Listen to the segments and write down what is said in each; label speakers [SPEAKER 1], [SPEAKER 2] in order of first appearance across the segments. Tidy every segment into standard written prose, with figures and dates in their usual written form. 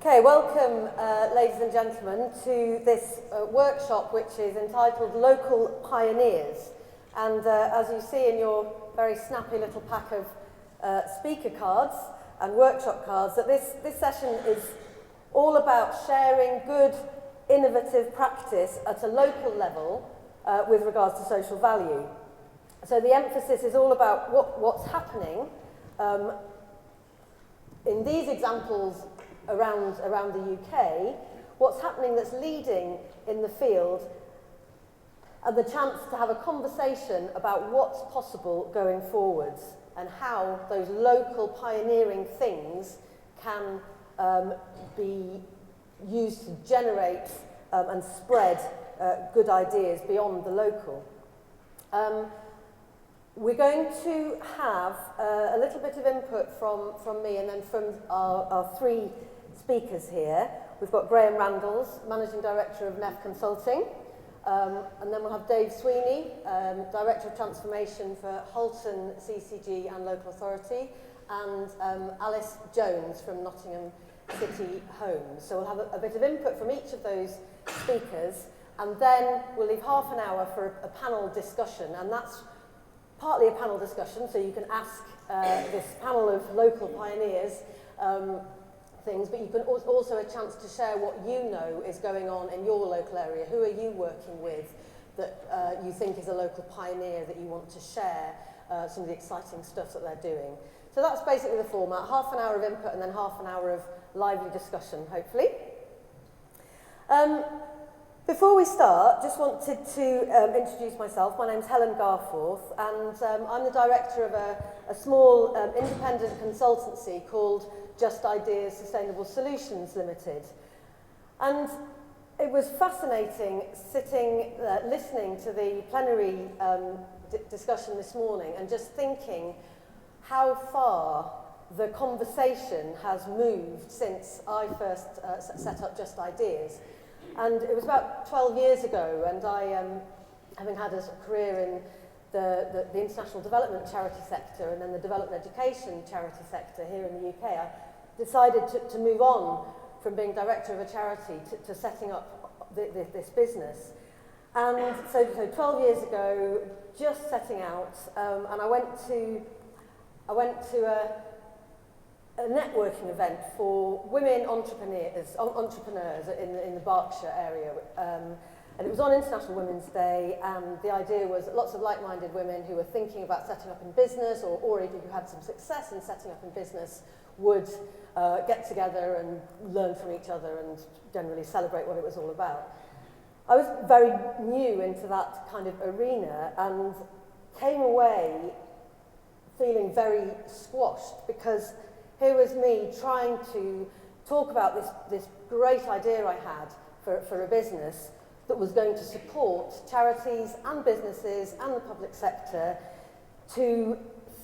[SPEAKER 1] Okay, welcome, ladies and gentlemen, to this workshop which is entitled Local Pioneers. And as you see in your very snappy little pack of speaker cards and workshop cards, that this session is all about sharing good, innovative practice at a local level with regards to social value. So the emphasis is all about what's happening in these examples around the UK, what's happening that's leading in the field, and the chance to have a conversation about what's possible going forwards and how those local pioneering things can be used to generate and spread good ideas beyond the local. We're going to have a little bit of input from me and then from our three speakers here. We've got Graham Randalls, Managing Director of NEF Consulting, and then we'll have Dave Sweeney, Director of Transformation for Halton CCG and Local Authority, and Alice Jones from Nottingham City Homes. So we'll have a bit of input from each of those speakers, and then we'll leave half an hour for a panel discussion, and that's partly a panel discussion, so you can ask this panel of local pioneers things, but you can also a chance to share what you know is going on in your local area. Who are you working with that you think is a local pioneer that you want to share some of the exciting stuff that they're doing? So that's basically the format, half an hour of input and then half an hour of lively discussion, hopefully. Before we start, just wanted to introduce myself. My name's Helen Garforth, and I'm the director of a small independent consultancy called Just Ideas Sustainable Solutions Limited. And it was fascinating sitting, listening to the plenary discussion this morning and just thinking how far the conversation has moved since I first set up Just Ideas. And it was about 12 years ago, and I, having had a career in the international development charity sector and then the development education charity sector here in the UK, I decided to move on from being director of a charity to setting up this business. And so 12 years ago, just setting out, and I went to a networking event for women entrepreneurs in the Berkshire area. And it was on International Women's Day, and the idea was that lots of like-minded women who were thinking about setting up in business or already who had some success in setting up in business would get together and learn from each other and generally celebrate what it was all about. I was very new into that kind of arena and came away feeling very squashed, because here was me trying to talk about this great idea I had for a business that was going to support charities and businesses and the public sector to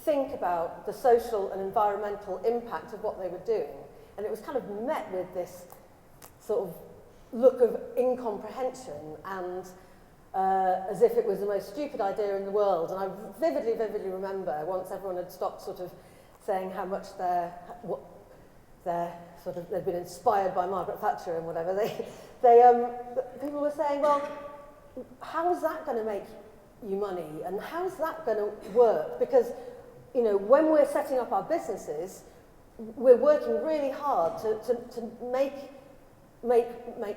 [SPEAKER 1] think about the social and environmental impact of what they were doing. And it was kind of met with this sort of look of incomprehension and as if it was the most stupid idea in the world. And I vividly remember once everyone had stopped sort of saying how much they'd been inspired by Margaret Thatcher and whatever. People were saying, well, how's that going to make you money, and how's that going to work? Because, you know, when we're setting up our businesses, we're working really hard to make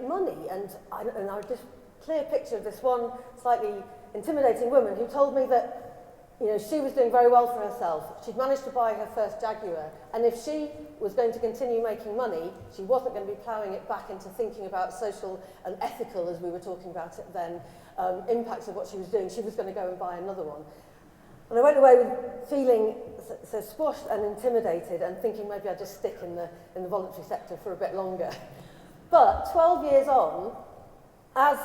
[SPEAKER 1] money. And I just clear picture of this one slightly intimidating woman who told me that, you know, she was doing very well for herself. She'd managed to buy her first Jaguar, and if she was going to continue making money, she wasn't going to be ploughing it back into thinking about social and ethical, as we were talking about it then, impacts of what she was doing. She was going to go and buy another one. And I went away with feeling so squashed and intimidated and thinking maybe I'd just stick in the voluntary sector for a bit longer. But 12 years on, as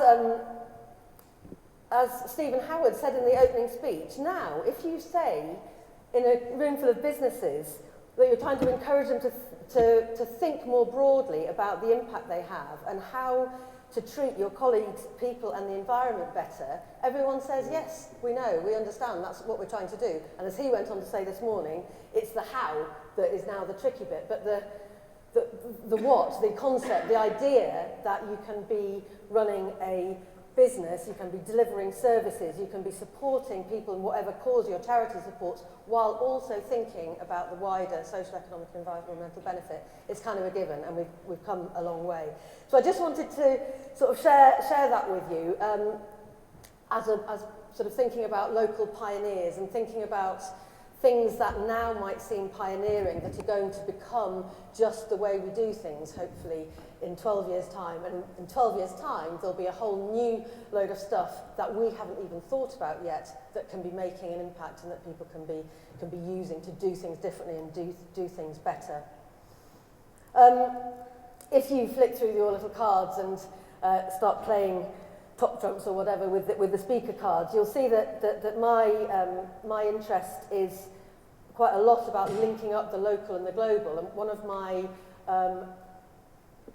[SPEAKER 1] Stephen Howard said in the opening speech, now, if you say in a room full of businesses that you're trying to encourage them to think more broadly about the impact they have and how to treat your colleagues, people and the environment better, everyone says, yes, we know, we understand, that's what we're trying to do. And as he went on to say this morning, it's the how that is now the tricky bit. But the what, the concept, the idea that you can be running a business, you can be delivering services, you can be supporting people in whatever cause your charity supports, while also thinking about the wider social, economic, and environmental benefit. It's kind of a given, and we've come a long way. So I just wanted to sort of share that with you as sort of thinking about local pioneers and thinking about things that now might seem pioneering that are going to become just the way we do things, hopefully, in 12 years' time. And in 12 years' time, there'll be a whole new load of stuff that we haven't even thought about yet that can be making an impact and that people can be using to do things differently and do things better. If you flick through your little cards and start playing top trumps or whatever with the speaker cards, you'll see that my interest is quite a lot about linking up the local and the global. And one of my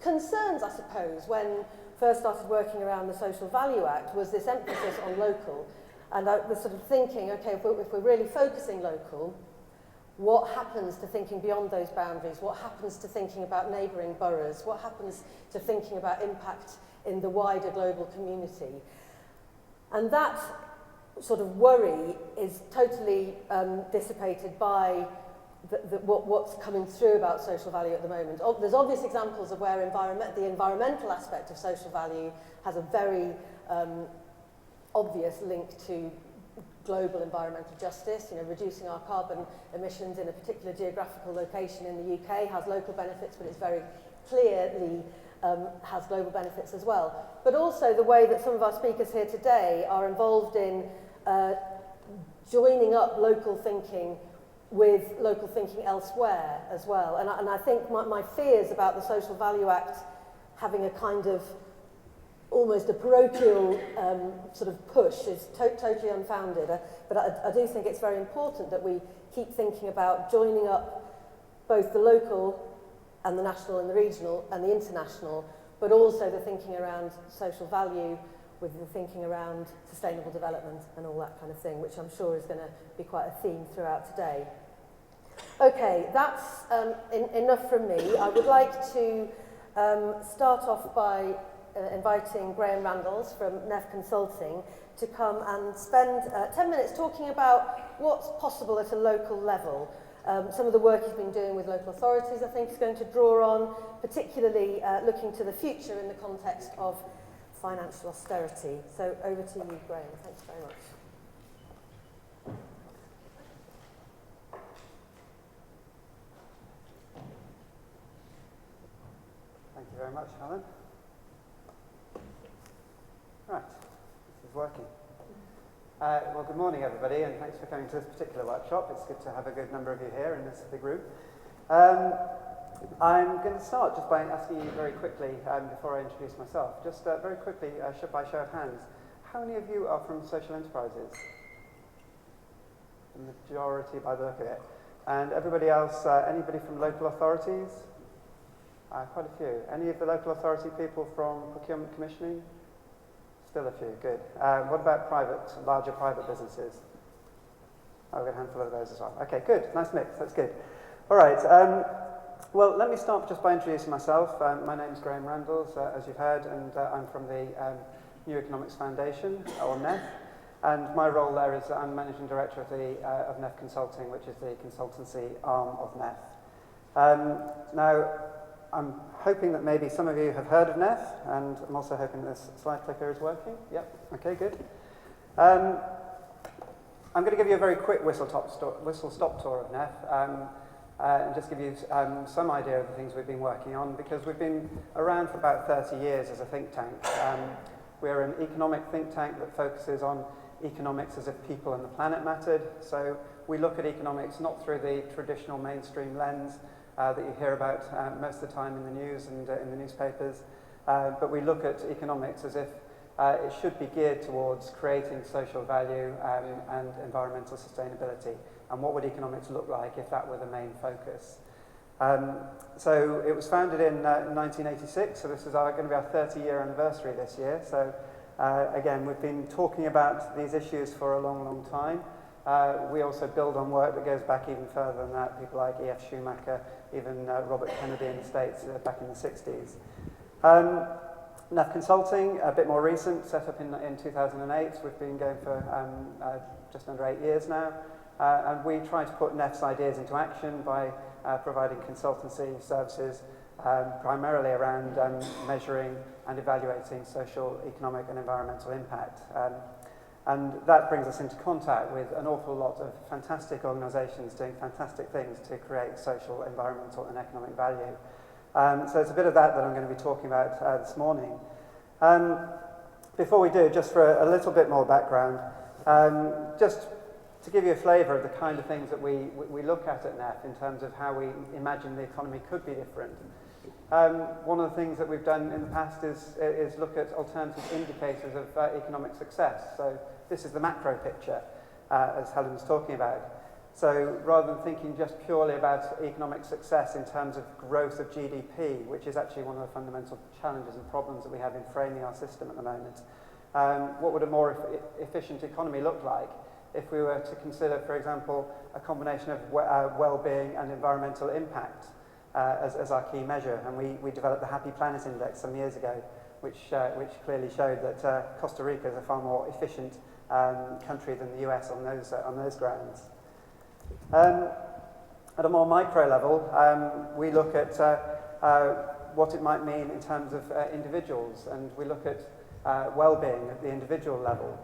[SPEAKER 1] concerns, I suppose, when first started working around the Social Value Act was this emphasis on local. And I was sort of thinking, okay, if we're really focusing local, what happens to thinking beyond those boundaries? What happens to thinking about neighbouring boroughs? What happens to thinking about impact in the wider global community? And that sort of worry is totally dissipated by what's coming through about social value at the moment. There's obvious examples of where the environmental aspect of social value has a very obvious link to global environmental justice. You know, reducing our carbon emissions in a particular geographical location in the UK has local benefits, but it's very clearly has global benefits as well. But also the way that some of our speakers here today are involved in joining up local thinking with local thinking elsewhere as well. And I think my fears about the Social Value Act having a kind of almost a parochial sort of push is totally unfounded. But I do think it's very important that we keep thinking about joining up both the local and the national and the regional and the international, but also the thinking around social value with the thinking around sustainable development and all that kind of thing, which I'm sure is going to be quite a theme throughout today. Okay, that's enough from me. I would like to start off by inviting Graham Randalls from NEF Consulting to come and spend 10 minutes talking about what's possible at a local level. Some of the work he's been doing with local authorities, I think, is going to draw on, particularly looking to the future in the context of financial austerity. So over to you, Graham. Thanks very much.
[SPEAKER 2] Thank you very much, Helen. Right, this is working. Well, good morning, everybody, and thanks for coming to this particular workshop. It's good to have a good number of you here in this big room. I'm going to start just by asking you very quickly, before I introduce myself, just very quickly, by show of hands, how many of you are from social enterprises? The majority by the look of it. And everybody else, anybody from local authorities? Quite a few. Any of the local authority people from procurement commissioning? Still a few, good. What about larger private businesses? I've got a handful of those as well. Okay, good, nice mix, that's good. All right, well, let me start just by introducing myself. My name is Graham Randalls, as you've heard, and I'm from the New Economics Foundation, or NEF, and my role there is I'm Managing Director of NEF Consulting, which is the consultancy arm of NEF. Now, I'm hoping that maybe some of you have heard of NEF, and I'm also hoping this slide clicker is working. Yep, okay, good. I'm going to give you a very quick whistle-stop tour of NEF, and just give you some idea of the things we've been working on, because we've been around for about 30 years as a think tank. We're an economic think tank that focuses on economics as if people and the planet mattered. So we look at economics not through the traditional mainstream lens that you hear about most of the time in the news and in the newspapers, but we look at economics as if it should be geared towards creating social value and environmental sustainability. And what would economics look like if that were the main focus? So it was founded in 1986, so this is going to be our 30-year anniversary this year. So again, we've been talking about these issues for a long, long time. We also build on work that goes back even further than that, people like E.F. Schumacher, even Robert Kennedy in the States back in the 60s. NEF Consulting, a bit more recent, set up in 2008. We've been going for just under 8 years now. And we try to put NEF's ideas into action by providing consultancy services primarily around measuring and evaluating social, economic and environmental impact. And that brings us into contact with an awful lot of fantastic organisations doing fantastic things to create social, environmental and economic value. So it's a bit of that I'm going to be talking about this morning. Before we do, just for a little bit more background, just to give you a flavour of the kind of things that we look at NEF in terms of how we imagine the economy could be different. One of the things that we've done in the past is look at alternative indicators of economic success. So this is the macro picture, as Helen was talking about. So rather than thinking just purely about economic success in terms of growth of GDP, which is actually one of the fundamental challenges and problems that we have in framing our system at the moment, what would a more efficient economy look like if we were to consider, for example, a combination of well-being and environmental impact as our key measure? And we developed the Happy Planet Index some years ago, which clearly showed that Costa Rica is a far more efficient country than the US on those grounds. At a more micro level, we look at what it might mean in terms of individuals, and we look at well-being at the individual level.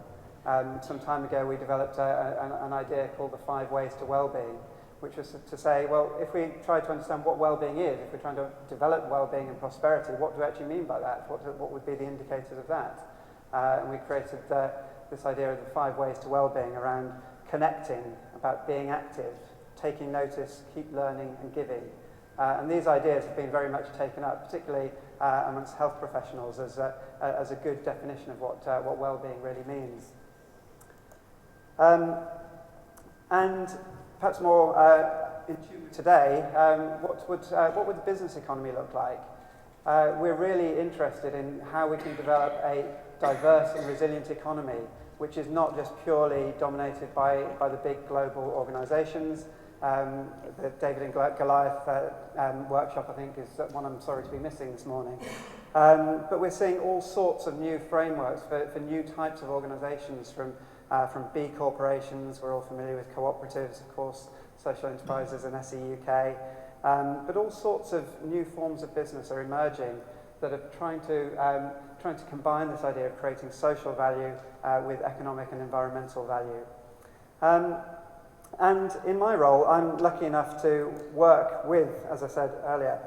[SPEAKER 2] Some time ago we developed an idea called the 5 ways to well-being, which was to say, well, if we try to understand what well-being is, if we're trying to develop well-being and prosperity, what do we actually mean by that? What would be the indicators of that? And we created this idea of the 5 ways to well-being around connecting, about being active, taking notice, keep learning and giving. And these ideas have been very much taken up, particularly amongst health professionals, as a good definition of what well-being really means. And perhaps more intuitive today, what would the business economy look like? We're really interested in how we can develop a diverse and resilient economy, which is not just purely dominated by the big global organisations. The David and Goliath workshop, I think, is one I'm sorry to be missing this morning. But we're seeing all sorts of new frameworks for new types of organisations, from B corporations. We're all familiar with cooperatives, of course, social enterprises and SE UK. But all sorts of new forms of business are emerging that are trying to combine this idea of creating social value with economic and environmental value. And in my role, I'm lucky enough to work with, as I said earlier,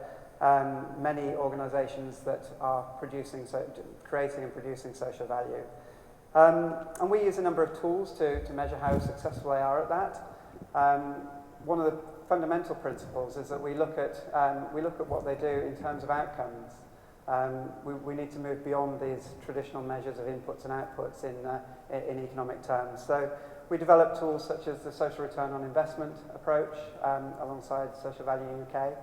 [SPEAKER 2] many organisations that are creating and producing social value. And we use a number of tools to measure how successful they are at that. One of the fundamental principles is that we look at what they do in terms of outcomes. We need to move beyond these traditional measures of inputs and outputs in economic terms. So we developed tools such as the social return on investment approach alongside Social Value UK.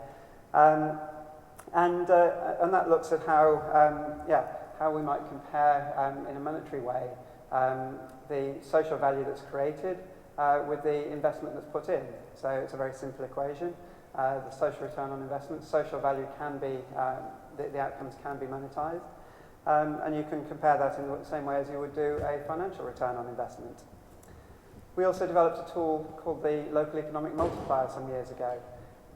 [SPEAKER 2] And that looks at how we might compare in a monetary way the social value that's created with the investment that's put in. So it's a very simple equation. The social return on investment, social value can be, the outcomes can be monetized. And you can compare that in the same way as you would do a financial return on investment. We also developed a tool called the Local Economic Multiplier some years ago.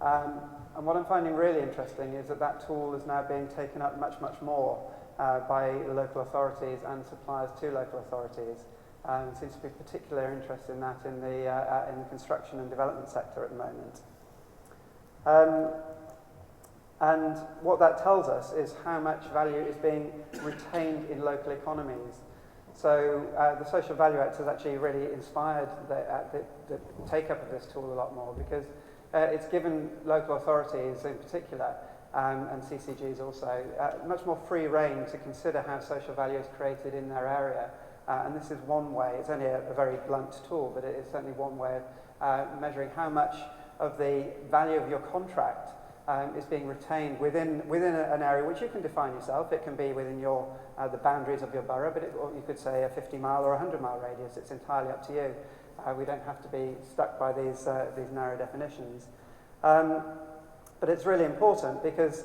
[SPEAKER 2] And what I'm finding really interesting is that tool is now being taken up much, much more by local authorities and suppliers to local authorities. There seems to be particular interest in that in the construction and development sector at the moment. And what that tells us is how much value is being retained in local economies. So the Social Value Act has actually really inspired the take-up of this tool a lot more, because it's given local authorities in particular, and CCGs also, much more free rein to consider how social value is created in their area. And this is one way. It's only a very blunt tool, but it is certainly one way of measuring how much of the value of your contract is being retained within an area which you can define yourself. It can be within your the boundaries of your borough, but or you could say a 50-mile or a 100-mile radius. It's entirely up to you. We don't have to be stuck by these narrow definitions. But it's really important because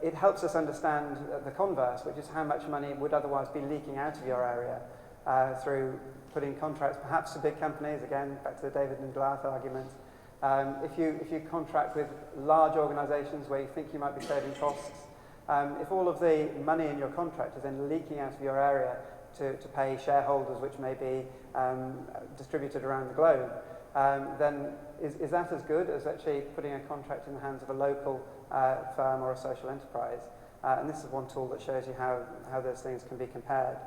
[SPEAKER 2] it helps us understand the converse, which is how much money would otherwise be leaking out of your area through putting contracts, perhaps to big companies, again, back to the David and Goliath argument. If you contract with large organisations where you think you might be saving costs, if all of the money in your contract is then leaking out of your area to pay shareholders, which may be distributed around the globe, then is that as good as actually putting a contract in the hands of a local firm or a social enterprise? And this is one tool that shows you how those things can be compared.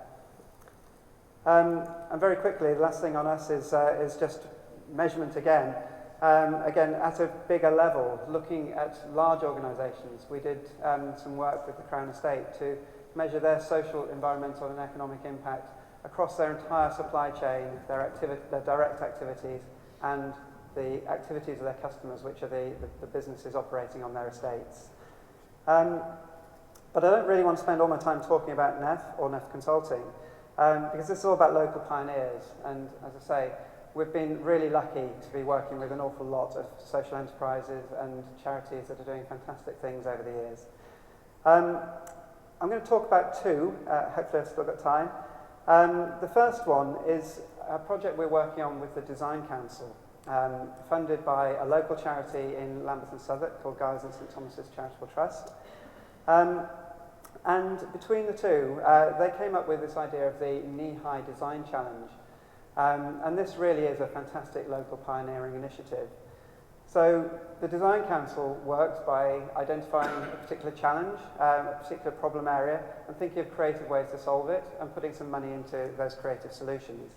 [SPEAKER 2] And very quickly, the last thing on us is just measurement again. Again, at a bigger level, looking at large organisations, we did some work with the Crown Estate to measure their social, environmental and economic impact across their entire supply chain, their direct activities and the activities of their customers, which are the businesses operating on their estates. But I don't really want to spend all my time talking about NEF or NEF Consulting, because this is all about local pioneers. And as I say, we've been really lucky to be working with an awful lot of social enterprises and charities that are doing fantastic things over the years. I'm going to talk about two, hopefully I've still got time. The first one is a project we're working on with the Design Council, funded by a local charity in Lambeth and Southwark called Guy's and St Thomas's Charitable Trust. And between the two, they came up with this idea of the Knee-High Design Challenge. And this really is a fantastic local pioneering initiative. So the Design Council works by identifying a particular challenge, a particular problem area, and thinking of creative ways to solve it and putting some money into those creative solutions.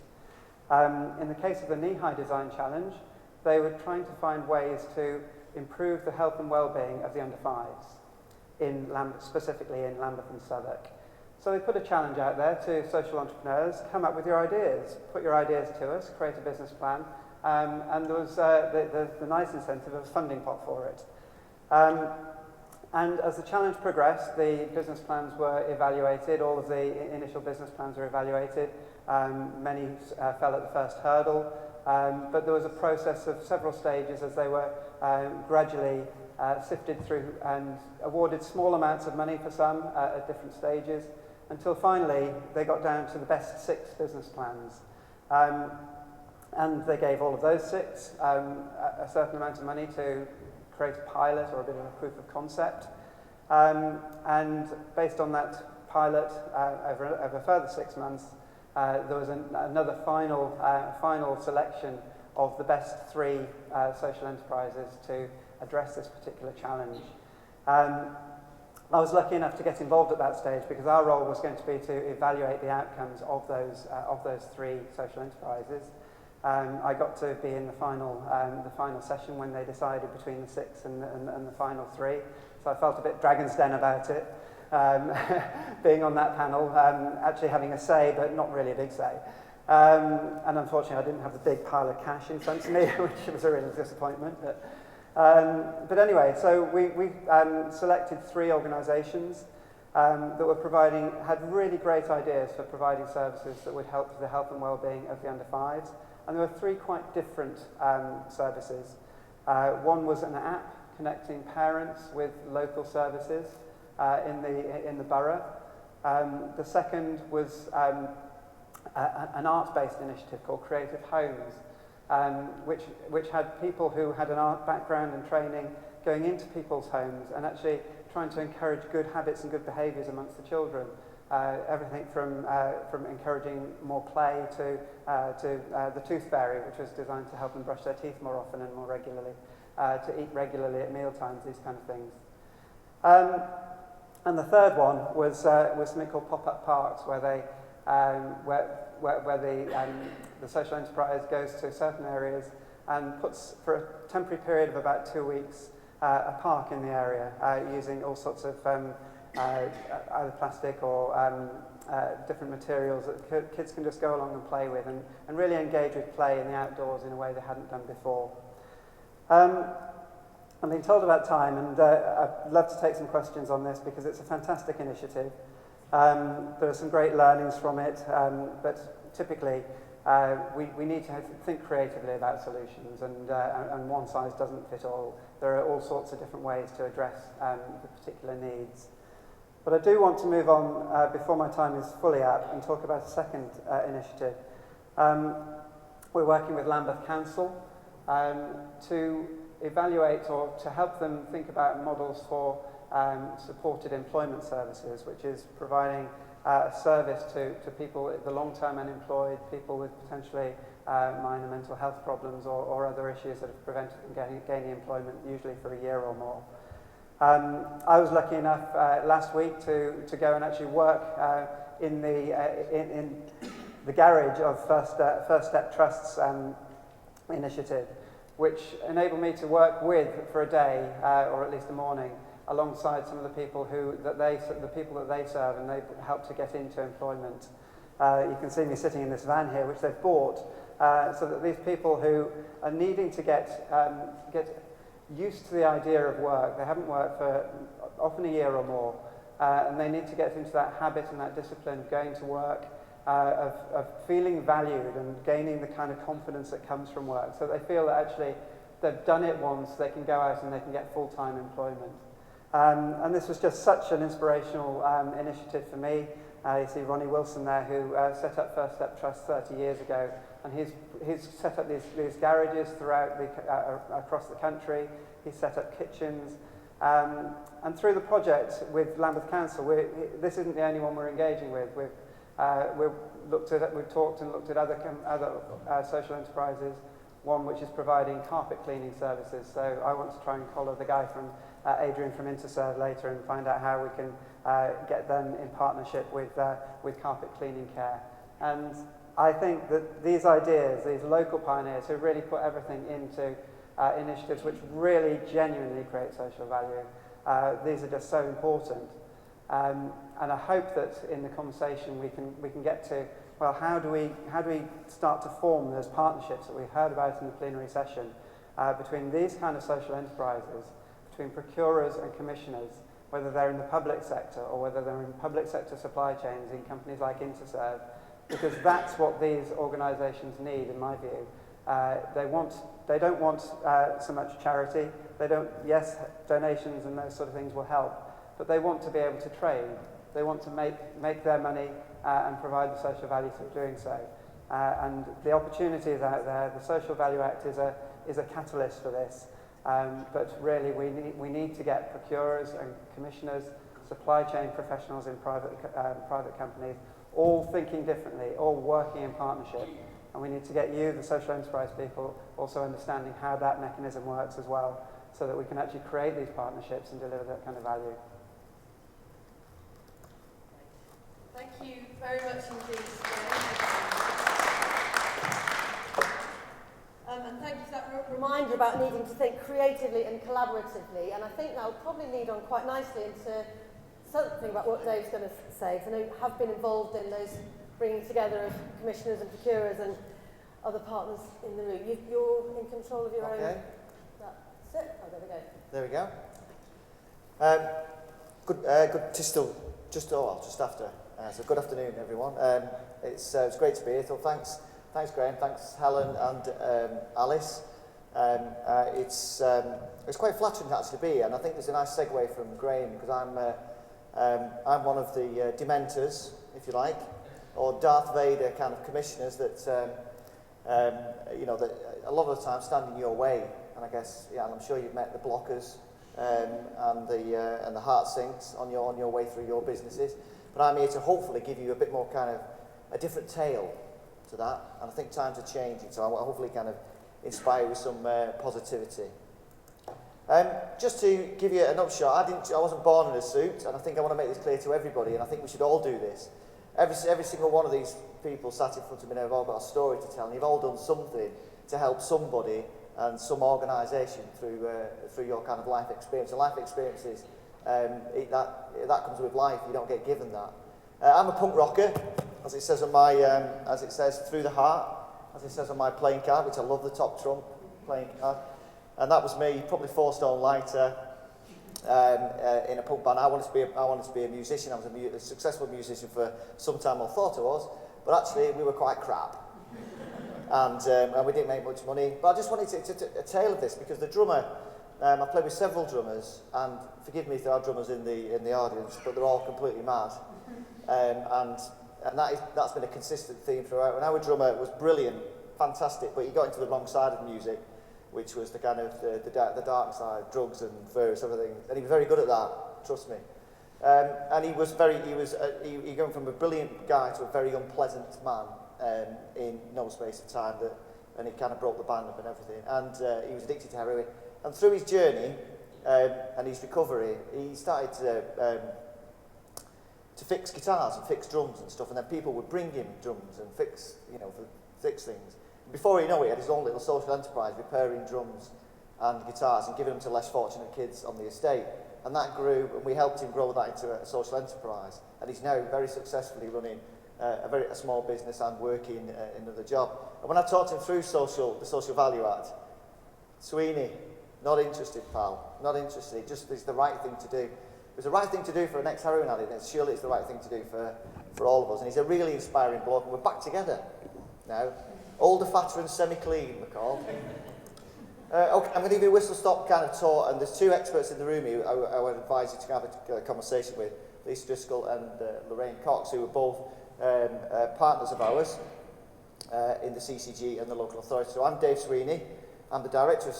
[SPEAKER 2] In the case of the Knee-High Design Challenge, they were trying to find ways to improve the health and well-being of the under-5s, specifically in Lambeth and Southwark. So they put a challenge out there to social entrepreneurs: come up with your ideas, put your ideas to us, create a business plan, and there was the nice incentive of a funding pot for it. And as the challenge progressed, the business plans were evaluated, all of the initial business plans were evaluated. Many fell at the first hurdle, but there was a process of several stages as they were gradually sifted through and awarded small amounts of money for some at different stages, until finally they got down to the best 6 business plans. And they gave all of those 6 a certain amount of money to create a pilot or a bit of a proof of concept. And based on that pilot, over a further 6 months, there was another final selection of the best 3 social enterprises to address this particular challenge. I was lucky enough to get involved at that stage because our role was going to be to evaluate the outcomes of those 3 social enterprises. I got to be in the final session when they decided between the 6 and the final 3, so I felt a bit Dragon's Den about it, being on that panel, actually having a say but not really a big say. And unfortunately I didn't have the big pile of cash in front of me, which was a real disappointment. But anyway, so we selected 3 organisations that were had really great ideas for providing services that would help the health and well-being of the under-5s. And there were 3 quite different services. One was an app connecting parents with local services in the borough. The second was an art-based initiative called Creative Homes, which had people who had an art background and training going into people's homes and actually trying to encourage good habits and good behaviours amongst the children. Everything from encouraging more play to the Tooth Fairy, which was designed to help them brush their teeth more often and more regularly, to eat regularly at mealtimes, these kind of things. And the third one was something called Pop-Up Parks, where the social enterprise goes to certain areas and puts, for a temporary period of about 2 weeks, a park in the area using all sorts of either plastic or different materials that kids can just go along and play with and really engage with play in the outdoors in a way they hadn't done before. I'm being told about time, and I'd love to take some questions on this because it's a fantastic initiative. There are some great learnings from it, but typically we need to think creatively about solutions, and one size doesn't fit all. There are all sorts of different ways to address the particular needs. But I do want to move on before my time is fully up and talk about a second initiative. We're working with Lambeth Council to evaluate or to help them think about models for supported employment services, which is providing a service to people, the long-term unemployed, people with potentially minor mental health problems or other issues that have prevented them gaining employment, usually for a year or more. I was lucky enough last week to go and actually work in the garage of First Step Trust's initiative, which enabled me to work with for a day or at least a morning alongside some of the people that they serve, and they help to get into employment. You can see me sitting in this van here, which they've bought, so that these people who are needing to get used to the idea of work, they haven't worked for often a year or more, and they need to get into that habit and that discipline of going to work, of feeling valued and gaining the kind of confidence that comes from work, so they feel that actually they've done it once, they can go out and they can get full-time employment. And this was just such an inspirational initiative for me. You see Ronnie Wilson there, who set up First Step Trust 30 years ago, and he's set up these garages throughout across the country. He's set up kitchens, and through the project with Lambeth Council, this isn't the only one we're engaging with. We've talked and looked at other social enterprises. One which is providing carpet cleaning services. So I want to try and collar the guy from Adrian from Interserve later and find out how we can get them in partnership with carpet cleaning care. And I think that these ideas, these local pioneers who really put everything into initiatives which really genuinely create social value, these are just so important. And I hope that in the conversation we can get to, well, how do we start to form those partnerships that we heard about in the plenary session between these kind of social enterprises, between procurers and commissioners, whether they're in the public sector or whether they're in public sector supply chains in companies like Interserve, because that's what these organisations need, in my view. They don't want so much charity. They don't. Yes, donations and those sort of things will help, but they want to be able to trade. They want to make their money and provide the social value for doing so. And the opportunity is out there. The Social Value Act is a catalyst for this. But really, we need to get procurers and commissioners, supply chain professionals in private companies, all thinking differently, all working in partnership. And we need to get you, the social enterprise people, also understanding how that mechanism works as well, so that we can actually create these partnerships and deliver that kind of value.
[SPEAKER 1] Thank you very much indeed. And thank you for that reminder about needing to think creatively and collaboratively. And I think that will probably lead on quite nicely into something about what Dave's going to say. Because I know you have been involved in those bringing together of commissioners and procurers and other partners in the room. You're in control of your own. That's it. Oh, there we go.
[SPEAKER 3] There we go. Good. Just after. So good afternoon, everyone. It's great to be here. So thanks Graham, thanks Helen and Alice. It's quite flattering to actually be here, and I think there's a nice segue from Graham, because I'm one of the Dementors, if you like, or Darth Vader kind of commissioners that that a lot of the time stand in your way. And I guess, and I'm sure you've met the blockers and the heart sinks on your way through your businesses. But I'm here to hopefully give you a bit more kind of a different tale to that, and I think times are changing, so I will hopefully kind of inspire with some positivity. Just to give you an upshot, I wasn't born in a suit, and I think I want to make this clear to everybody, and I think we should all do this. Every single one of these people sat in front of me now have all got a story to tell, and you've all done something to help somebody and some organisation through your kind of life experience. And life experiences, that comes with life. You don't get given that. I'm a punk rocker, as it says on my, through the heart, as it says on my playing card, which I love the top trump playing card. And that was me, probably 4 stone lighter, in a punk band. I wanted to be a musician. I was a successful musician for some time, or thought I was, but actually we were quite crap. And we didn't make much money. But I just wanted to a tale of this, because the drummer, I played with several drummers, and forgive me if there are drummers in the audience, but they're all completely mad. And that's been a consistent theme throughout. And our drummer was brilliant, fantastic, but he got into the wrong side of music, which was the kind of the dark side, drugs and various other things. And he was very good at that, trust me. And he went from a brilliant guy to a very unpleasant man in no space of time. And he kind of broke the band up and everything. And he was addicted to heroin. And through his journey and his recovery, he started to fix guitars and fix drums and stuff. And then people would bring him drums and fix things. Before he knew it, he had his own little social enterprise, repairing drums and guitars and giving them to less fortunate kids on the estate. And that grew, and we helped him grow that into a social enterprise. And he's now very successfully running a small business and working another job. And when I talked him through the Social Value Act, Sweeney, not interested, pal, not interested. It just is the right thing to do. It's the right thing to do for an ex-heroin addict, and surely it's the right thing to do for all of us. And he's a really inspiring bloke, and we're back together now. Older, fatter and semi-clean, McCall. Okay, I'm going to give you a whistle-stop kind of tour, and there's 2 experts in the room who I would advise you to have a conversation with, Lisa Driscoll and Lorraine Cox, who are both partners of ours in the CCG and the local authority. So I'm Dave Sweeney. I'm the Director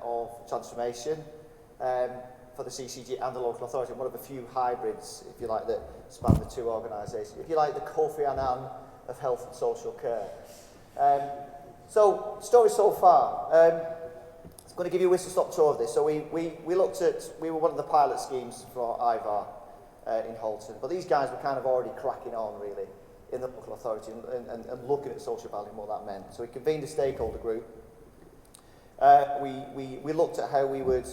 [SPEAKER 3] of Transformation for the CCG and the local authority. I'm one of a few hybrids, if you like, that span the 2 organisations. If you like, the Kofi Annan of health and social care. So, story so far. I'm going to give you a whistle-stop tour of this. So we were one of the pilot schemes for IVAR in Halton, but these guys were kind of already cracking on, really, in the local authority and looking at social value and what that meant. So we convened a stakeholder group. We looked at how we would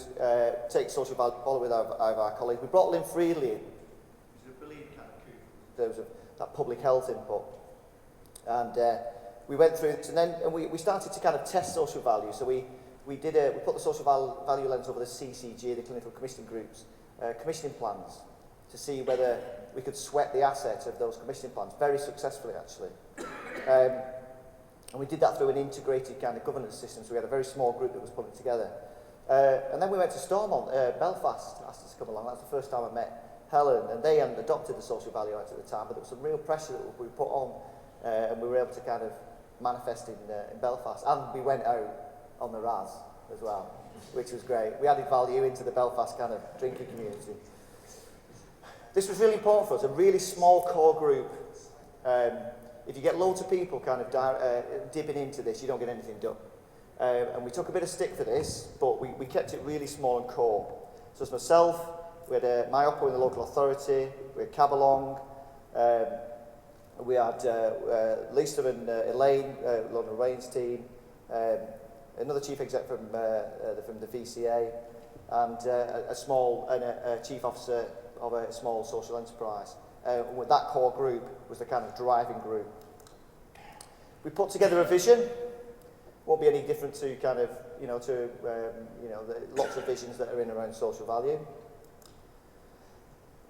[SPEAKER 3] take social value forward with our colleagues. We brought Lynn Freedley in, which is a brilliant kind of coup. There was that public health input. And we went through it, and then we started to kind of test social value. So we put the social value lens over the CCG, the clinical commissioning groups, commissioning plans, to see whether we could sweat the asset of those commissioning plans, very successfully actually. And we did that through an integrated kind of governance system, so we had a very small group that was putting it together. And then we went to Stormont, Belfast, asked us to come along. That's the first time I met Helen, and they hadn't adopted the Social Value Act at the time, but there was some real pressure that we put on, and we were able to kind of manifest in Belfast. And we went out on the RAS as well, which was great. We added value into the Belfast kind of drinking community. This was really important for us, a really small core group. If you get loads of people kind of dipping into this, you don't get anything done. And we took a bit of stick for this, but we kept it really small and core. So it's myself, we had Myopo in the local authority, we had Cabalong, we had Lisa and Elaine, Lorna Rain's team, another chief exec from the VCA, and a chief officer of a small social enterprise. With that core group was the kind of driving group. We put together a vision. Won't be any different to kind of lots of visions that are in around social value.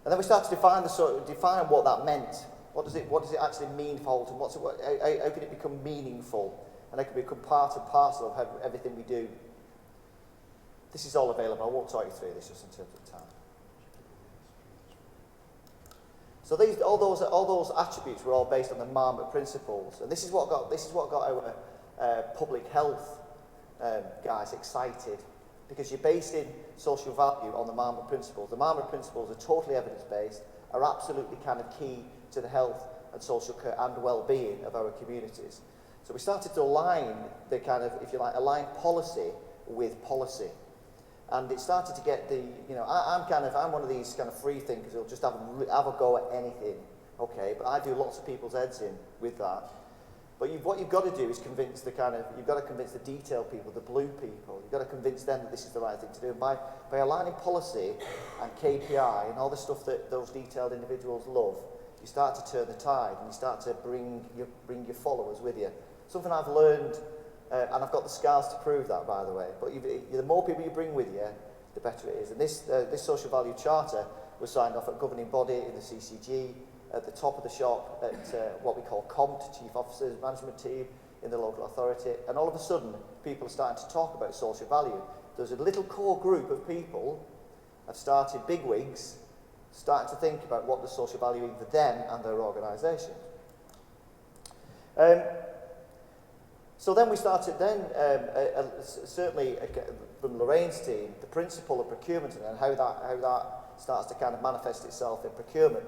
[SPEAKER 3] And then we started to define what that meant. What does it actually mean for Halton? How can it become meaningful? And how can it become part and parcel of everything we do? This is all available. I won't talk you through this just in terms of time. So all those attributes were all based on the Marmot principles, and this is what got our public health guys excited, because you're basing social value on the Marmot principles. The Marmot principles are totally evidence-based, are absolutely kind of key to the health and social care and well-being of our communities. So we started to align the kind of, if you like, align policy with policy. And it started to get I'm one of these kind of free thinkers who'll just have a go at anything, okay? But I do lots of people's heads in with that. But what you've got to do is you've got to convince the detail people, the blue people. You've got to convince them that this is the right thing to do. And by aligning policy and KPI and all the stuff that those detailed individuals love, you start to turn the tide and you start to bring your followers with you. Something I've learned and I've got the scars to prove that, by the way. But the more people you bring with you, the better it is. And this social value charter was signed off at governing body in the CCG, at the top of the shop at what we call COMT, Chief Officers Management Team, in the local authority. And all of a sudden, people are starting to talk about social value. There's a little core group of people have started, bigwigs, starting to think about what the social value is for them and their organisation. So then we started certainly from Lorraine's team, the principle of procurement and how that starts to kind of manifest itself in procurement.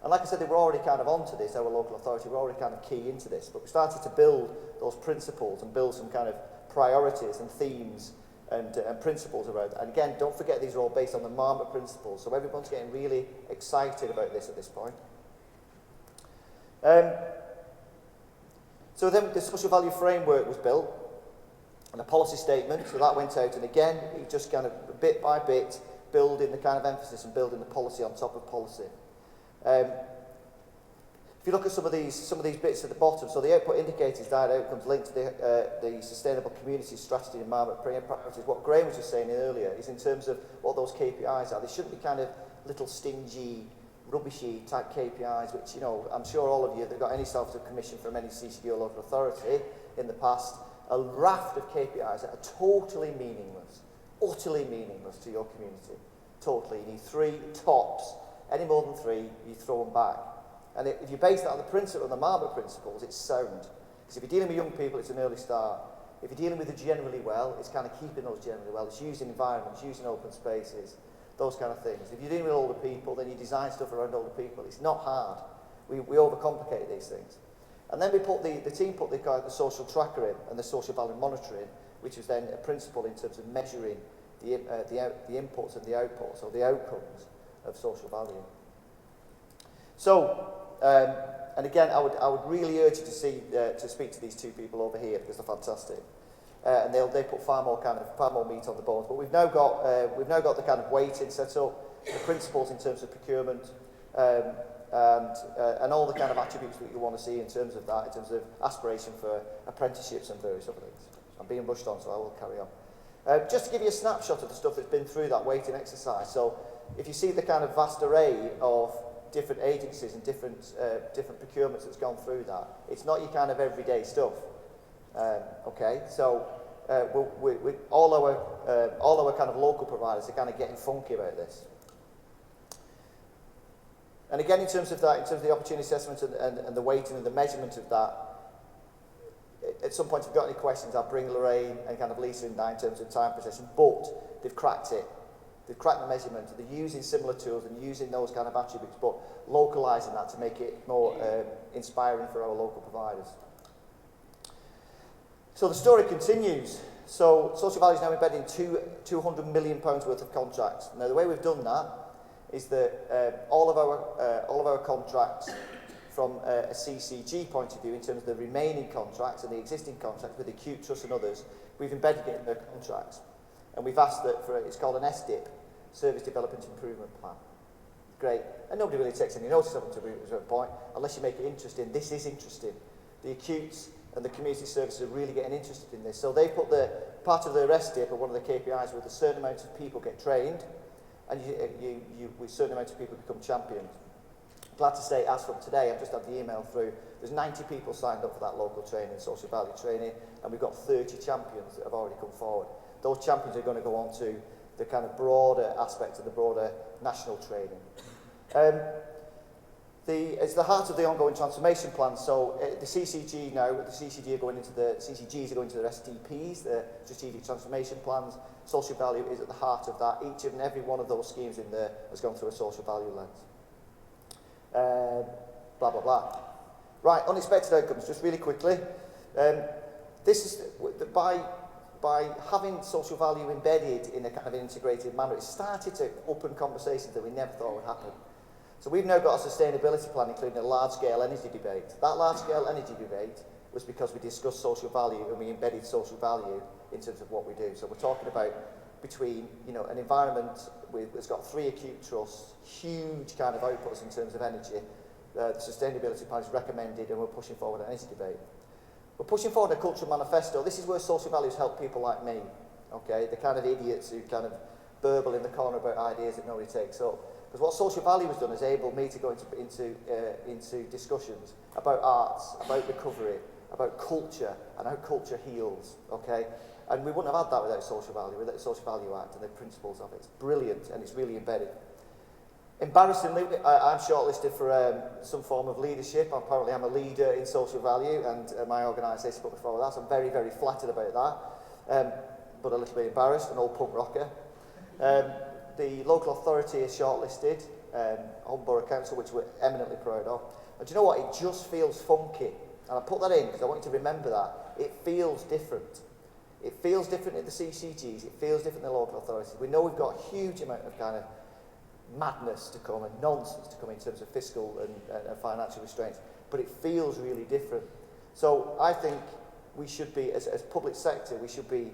[SPEAKER 3] And like I said, they were already kind of onto this, our local authority, were already kind of key into this, but we started to build those principles and build some kind of priorities and themes and principles around it. And again, don't forget these are all based on the Marmot principles, so everyone's getting really excited about this at this point. So then the social value framework was built, and a policy statement, so that went out, and again, it just kind of bit by bit, building the kind of emphasis and building the policy on top of policy. If you look at some of these bits at the bottom, so the output indicators, desired outcomes linked to the sustainable community strategy and Marmot priorities. What Graham was just saying earlier is in terms of what those KPIs are. They shouldn't be kind of little stingy, rubbishy type KPIs, which, you know, I'm sure all of you that have got any self-commission from any CCD or local authority in the past, a raft of KPIs that are totally meaningless to your community. Totally. You need 3 tops. Any more than 3, you throw them back. And if you base that on the principle, on the Marmot principles, it's sound. Because if you're dealing with young people, it's an early start. If you're dealing with the generally well, it's kind of keeping those generally well. It's using environments, using open spaces, those kind of things. If you're dealing with older people, then you design stuff around older people. It's not hard. We overcomplicate these things. And then we put the team put the social tracker in and the social value monitoring, which was then a principle in terms of measuring the inputs and the outputs, or the outcomes of social value. So, and again, I would really urge you to speak to these 2 people over here because they're fantastic, and they put far more meat on the bones. But we've now got the kind of weighting set up, the principles in terms of procurement, and all the kind of attributes that you want to see in terms of that, in terms of aspiration for apprenticeships and various other things. I'm being rushed on, so I will carry on. Just to give you a snapshot of the stuff that's been through that weighting exercise. So if you see the kind of vast array of different agencies and different procurements that's gone through that, it's not your kind of everyday stuff. Okay, so all our kind of local providers are kind of getting funky about this. And again, in terms of that, in terms of the opportunity assessment and the weighting and the measurement of that, at some point, if you've got any questions, I'll bring Lorraine and kind of Lisa in there in terms of time possession, but they've cracked it. They've cracked the measurement, they're using similar tools and using those kind of attributes, but localising that to make it more inspiring for our local providers. So the story continues. So social value is now embedded in £200 million worth of contracts. Now the way we've done that is that all of our contracts from a CCG point of view, in terms of the remaining contracts and the existing contracts with acute trusts and others, we've embedded it in their contracts. And we've asked that it's called an SDIP, Service Development Improvement Plan. Great. And nobody really takes any notice of it to a point, unless you make it interesting. This is interesting. The acutes and the community services are really getting interested in this. So they put part of their SDIP, or one of the KPIs, with a certain amount of people get trained, and with a certain amount of people become champions. Glad to say, as from today, I've just had the email through, there's 90 people signed up for that local training, social value training, and we've got 30 champions that have already come forward. Those champions are going to go on to the kind of broader aspect of the broader national training. It's the heart of the ongoing transformation plan. So the CCG now, the CCGs are going into their STPs, the strategic transformation plans. Social value is at the heart of that. Each and every one of those schemes in there has gone through a social value lens. Blah, blah, blah. Right, unexpected outcomes, just really quickly. This is by having social value embedded in a kind of integrated manner, it started to open conversations that we never thought would happen. So we've now got a sustainability plan, including a large-scale energy debate. That large-scale energy debate was because we discussed social value and we embedded social value in terms of what we do. So we're talking about between, an environment that's got 3 acute trusts, huge kind of outputs in terms of energy. The sustainability plan is recommended and we're pushing forward an energy debate. We're pushing forward a cultural manifesto. This is where social values help people like me, okay? The kind of idiots who kind of burble in the corner about ideas that nobody takes up. Because what social value has done is enabled me to go into discussions about arts, about recovery, about culture, and how culture heals, okay? And we wouldn't have had that without social value, without the Social Value Act and the principles of it. It's brilliant, and it's really embedded. Embarrassingly, I'm shortlisted for some form of leadership. Apparently, I'm a leader in social value, and my organisation put me forward that. So I'm very, very flattered about that, but a little bit embarrassed, an old punk rocker. The local authority is shortlisted, Home Borough Council, which we're eminently proud of. And do you know what? It just feels funky. And I put that in because I want you to remember that. It feels different. It feels different at the CCGs. It feels different in the local authorities. We know we've got a huge amount of kind of madness to come and nonsense to come in terms of fiscal and financial restraints, but it feels really different. So I think we should be, as public sector, we should be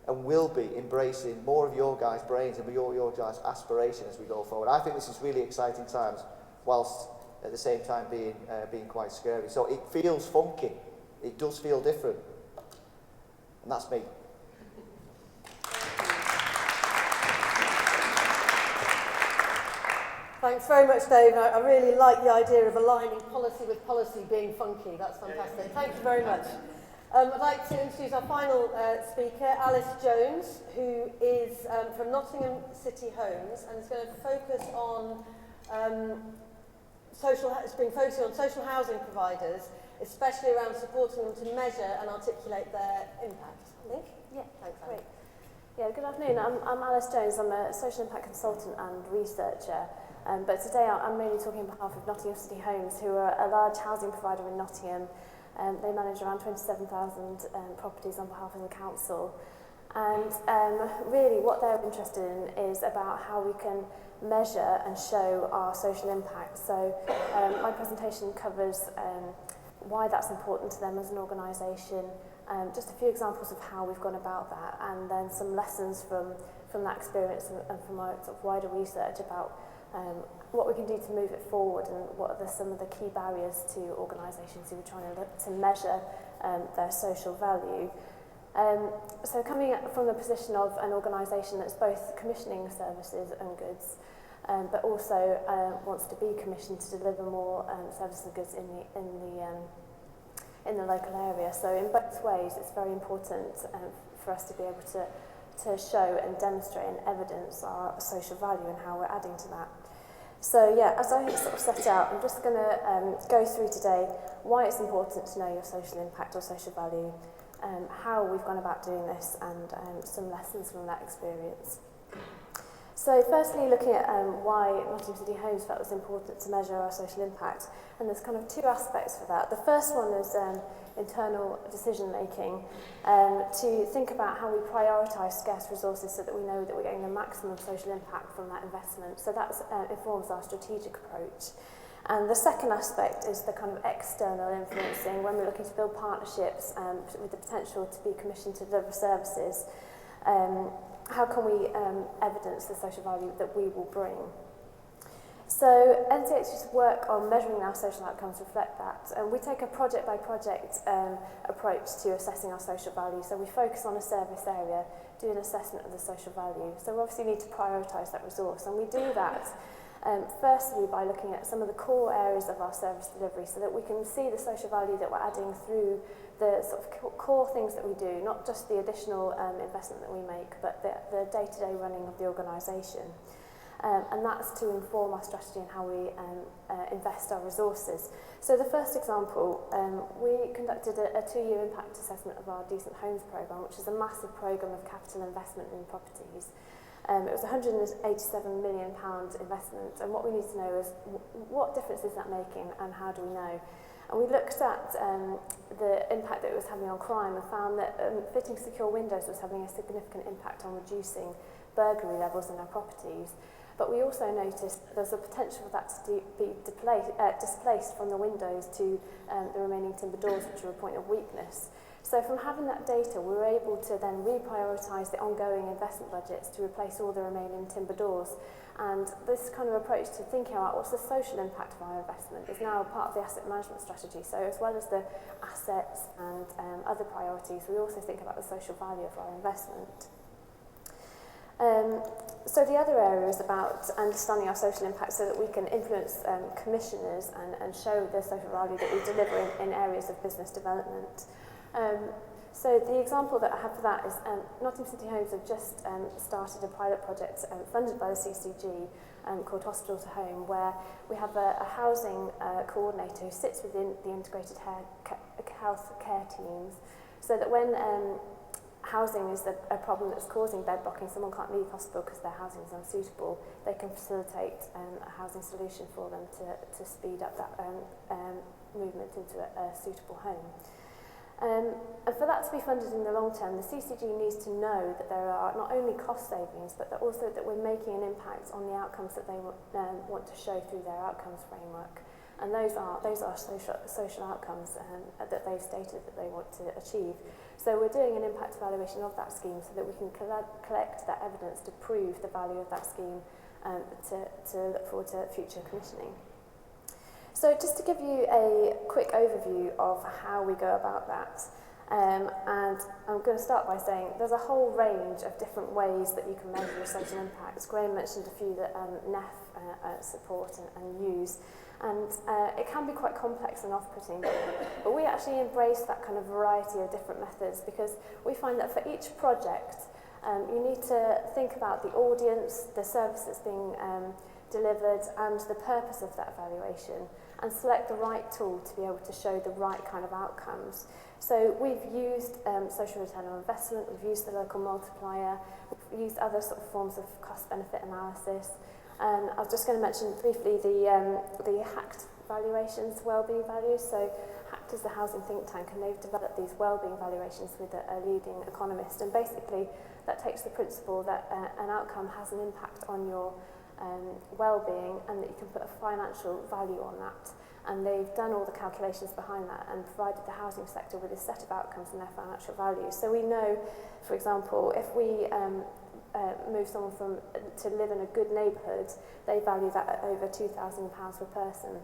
[SPEAKER 3] and will be embracing more of your guys' brains and your guys' aspiration as we go forward. I think this is really exciting times, whilst at the same time being quite scary. So it feels funky. It does feel different. And that's me.
[SPEAKER 1] Thanks very much, Dave. I really like the idea of aligning policy with policy being funky. That's fantastic. Thank you very much. I'd like to introduce our final speaker, Alice Jones, who is from Nottingham City Homes and is going to focus on focusing on social housing providers, especially around supporting them to measure and articulate their impact. Nick?
[SPEAKER 4] Yeah,
[SPEAKER 1] thanks,
[SPEAKER 4] great. Yeah, good afternoon. I'm Alice Jones. I'm a social impact consultant and researcher. But today I'm mainly talking on behalf of Nottingham City Homes, who are a large housing provider in Nottingham. They manage around 27,000 properties on behalf of the council. And really what they're interested in is about how we can measure and show our social impact. So my presentation covers why that's important to them as an organisation, just a few examples of how we've gone about that, and then some lessons from that experience and from our sort of wider research about what we can do to move it forward and what are some of the key barriers to organisations who are trying to measure their social value. So coming from the position of an organisation that's both commissioning services and goods, but also wants to be commissioned to deliver more services and goods in the local area. So in both ways, it's very important for us to be able to show and demonstrate and evidence our social value and how we're adding to that. So yeah, as I sort of set out, I'm just going to go through today why it's important to know your social impact or social value, how we've gone about doing this, and some lessons from that experience. So firstly, looking at why Nottingham City Homes felt it was important to measure our social impact, and there's kind of two aspects for that. The first one is internal decision making, to think about how we prioritise scarce resources so that we know that we're getting the maximum social impact from that investment. So that informs our strategic approach. And the second aspect is the kind of external influencing, when we're looking to build partnerships with the potential to be commissioned to deliver services. How can we evidence the social value that we will bring? So NCH's work on measuring our social outcomes reflect that. We take a project-by-project approach to assessing our social value. So we focus on a service area, do an assessment of the social value. So we obviously need to prioritise that resource, and we do that firstly by looking at some of the core areas of our service delivery so that we can see the social value that we're adding through the sort of core things that we do, not just the additional investment that we make, but the day-to-day running of the organisation. And that's to inform our strategy and how we invest our resources. So the first example, we conducted a 2-year impact assessment of our Decent Homes programme, which is a massive programme of capital investment in properties. It was a £187 million investment, and what we need to know is what difference is that making and how do we know? And we looked at the impact that it was having on crime and found that fitting secure windows was having a significant impact on reducing burglary levels in our properties. But we also noticed there's a potential for that to be displaced from the windows to the remaining timber doors, which are a point of weakness. So from having that data, we were able to then reprioritise the ongoing investment budgets to replace all the remaining timber doors. And this kind of approach to thinking about what's the social impact of our investment is now part of the asset management strategy. So as well as the assets and other priorities, we also think about the social value of our investment. So the other area is about understanding our social impact so that we can influence commissioners and show the social value that we deliver in areas of business development. So the example that I have for that is Nottingham City Homes have just started a pilot project funded by the CCG called Hospital to Home, where we have a housing coordinator who sits within the integrated health care teams, so that when housing is a problem that's causing bed blocking, someone can't leave hospital because their housing is unsuitable, they can facilitate a housing solution for them to speed up that movement into a suitable home. And for that to be funded in the long term, the CCG needs to know that there are not only cost savings, but that also that we're making an impact on the outcomes that they want to show through their outcomes framework. And those are social outcomes that they've stated that they want to achieve. So we're doing an impact evaluation of that scheme so that we can collect that evidence to prove the value of that scheme to look forward to future commissioning. So just to give you a quick overview of how we go about that, and I'm going to start by saying there's a whole range of different ways that you can measure your social impacts. Graham mentioned a few that NEF support and use, and it can be quite complex and off-putting, but we actually embrace that kind of variety of different methods because we find that for each project you need to think about the audience, the service that's being delivered and the purpose of that evaluation, and select the right tool to be able to show the right kind of outcomes. So we've used social return on investment, we've used the local multiplier, we've used other sort of forms of cost-benefit analysis. I was just going to mention briefly the HACT valuations, wellbeing values. So HACT is the housing think tank, and they've developed these wellbeing valuations with a leading economist. And basically, that takes the principle that an outcome has an impact on your well-being, and that you can put a financial value on that. And they've done all the calculations behind that and provided the housing sector with a set of outcomes and their financial values. So we know, for example, if we move someone to live in a good neighbourhood, they value that at over £2,000 per person.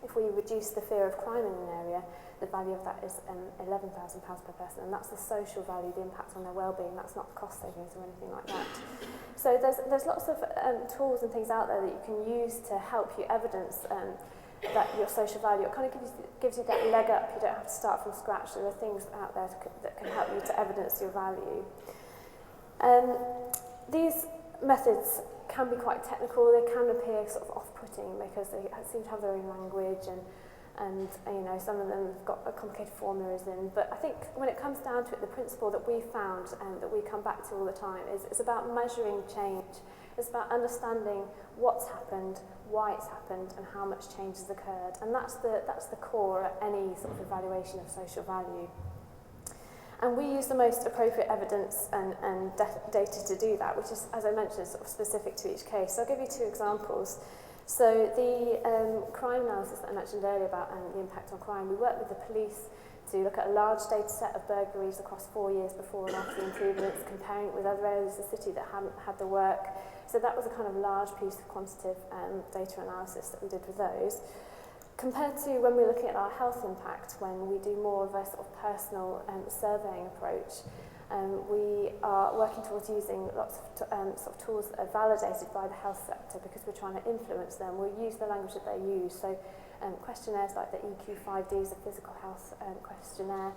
[SPEAKER 4] If we reduce the fear of crime in an area, the value of that is £11,000 per person, and that's the social value, the impact on their well-being. That's not cost savings or anything like that. So there's lots of tools and things out there that you can use to help you evidence that your social value. It kind of gives you that leg up. You don't have to start from scratch. There are things out there that can help you to evidence your value. These methods can be quite technical. They can appear sort of off-putting because they seem to have their own language, and you know, some of them have got complicated formulas in. But I think when it comes down to it, the principle that we found and that we come back to all the time is it's about measuring change. It's about understanding what's happened, why it's happened, and how much change has occurred. And that's the core at any sort of evaluation of social value. And we use the most appropriate evidence and data to do that, which is, as I mentioned, sort of specific to each case. So I'll give you two examples. So the crime analysis that I mentioned earlier about the impact on crime, we worked with the police to look at a large data set of burglaries across 4 years before and after the improvements, comparing it with other areas of the city that hadn't had the work. So that was a kind of large piece of quantitative data analysis that we did with those. Compared to when we're looking at our health impact, when we do more of a sort of personal surveying approach, we are working towards using lots of sort of tools that are validated by the health sector because we're trying to influence them. We'll use the language that they use. So questionnaires like the EQ5D is a physical health questionnaire.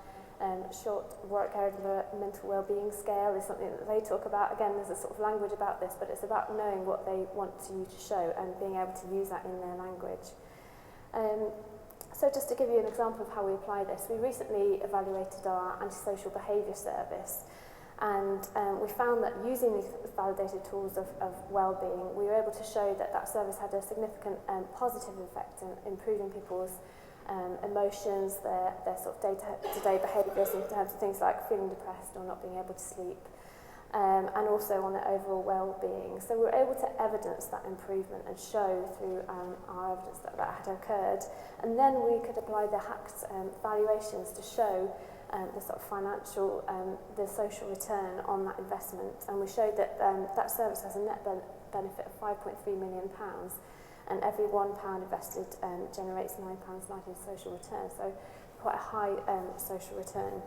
[SPEAKER 4] Short work area mental well-being scale is something that they talk about. Again, there's a sort of language about this, but it's about knowing what they want you to show and being able to use that in their language. So just to give you an example of how we apply this, we recently evaluated our antisocial behaviour service, and we found that using these validated tools of well-being, we were able to show that that service had a significant positive effect in improving people's emotions, their sort of day-to-day behaviours in terms of things like feeling depressed or not being able to sleep. And also on their overall well-being. So we were able to evidence that improvement and show through our evidence that that had occurred. And then we could apply the HACT valuations to show the sort of financial, the social return on that investment, and we showed that that service has a net benefit of £5.3 million, and every £1 invested generates £9.90 in social return, so quite a high social return.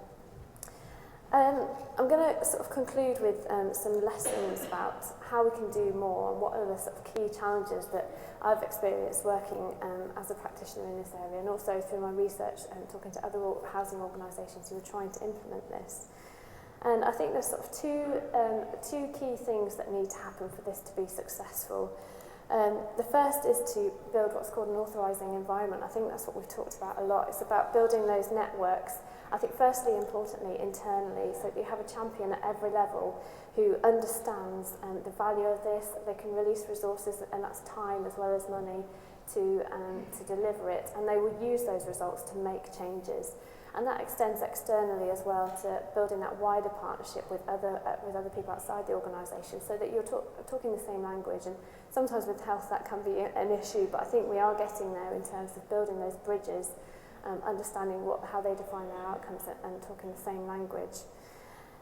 [SPEAKER 4] I'm going to sort of conclude with some lessons about how we can do more and what are the sort of key challenges that I've experienced working as a practitioner in this area, and also through my research and talking to other housing organisations who are trying to implement this. And I think there's sort of two key things that need to happen for this to be successful. The first is to build what's called an authorising environment. I think that's what we've talked about a lot. It's about building those networks. I think firstly, importantly, internally, so that you have a champion at every level who understands the value of this. They can release resources, and that's time as well as money, to deliver it, and they will use those results to make changes. And that extends externally as well to building that wider partnership with other people outside the organisation, so that you're talking the same language. And sometimes with health that can be an issue, but I think we are getting there in terms of building those bridges, understanding how they define their outcomes and talking the same language.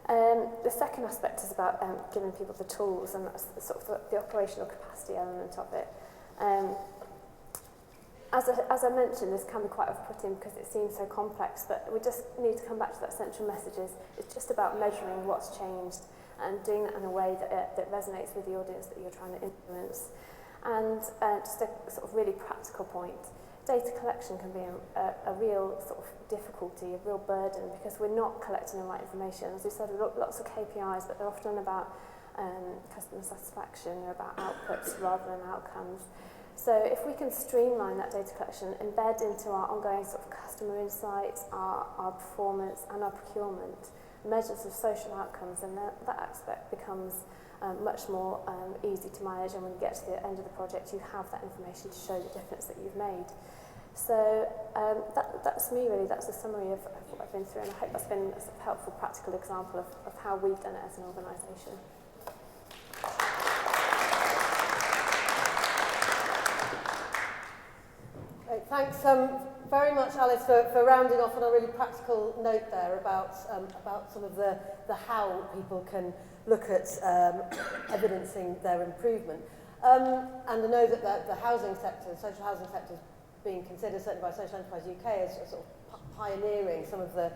[SPEAKER 4] The second aspect is about giving people the tools, and that's sort of the operational capacity element of it. As I mentioned, this can be quite off-putting because it seems so complex, but we just need to come back to that central message. It's just about measuring what's changed and doing that in a way that resonates with the audience that you're trying to influence. And just a sort of really practical point, data collection can be a real sort of difficulty, a real burden, because we're not collecting the right information. As we said, we've got lots of KPIs, but they're often about customer satisfaction, they're about outputs rather than outcomes. So if we can streamline that data collection, embed into our ongoing sort of customer insights, our performance and our procurement, measures of social outcomes, and that aspect becomes much more easy to manage, and when you get to the end of the project you have that information to show the difference that you've made. So that's me really, that's a summary of what I've been through, and I hope that's been a sort of helpful practical example of how we've done it as an organisation.
[SPEAKER 1] Great, thanks very much, Alice, for rounding off on a really practical note there about some of the how people can look at evidencing their improvement. And I know that the housing sector, the social housing sector, is being considered, certainly by Social Enterprise UK, as sort of pioneering some of the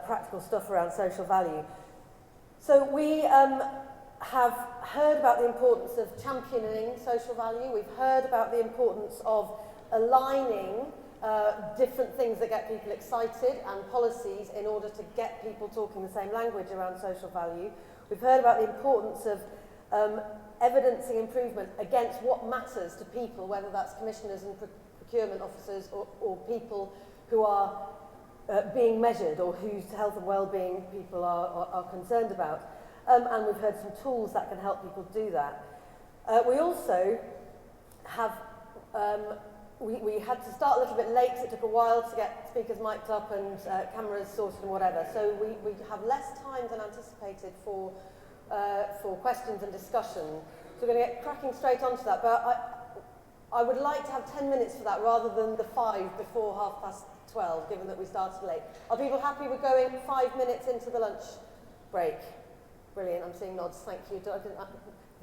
[SPEAKER 1] practical stuff around social value. So we have heard about the importance of championing social value. We've heard about the importance of aligning different things that get people excited and policies in order to get people talking the same language around social value. We've heard about the importance of evidencing improvement against what matters to people, whether that's commissioners and procurement officers or people who are being measured or whose health and well-being people are concerned about. And we've heard some tools that can help people do that. We also have we had to start a little bit late. It took a while to get speakers mic'd up and cameras sorted and whatever. So we have less time than anticipated for questions and discussion. So we're going to get cracking straight onto that. But I would like to have 10 minutes for that rather than the 5 before 12:30, given that we started late. Are people happy with going 5 minutes into the lunch break? Brilliant. I'm seeing nods. Thank you. I didn't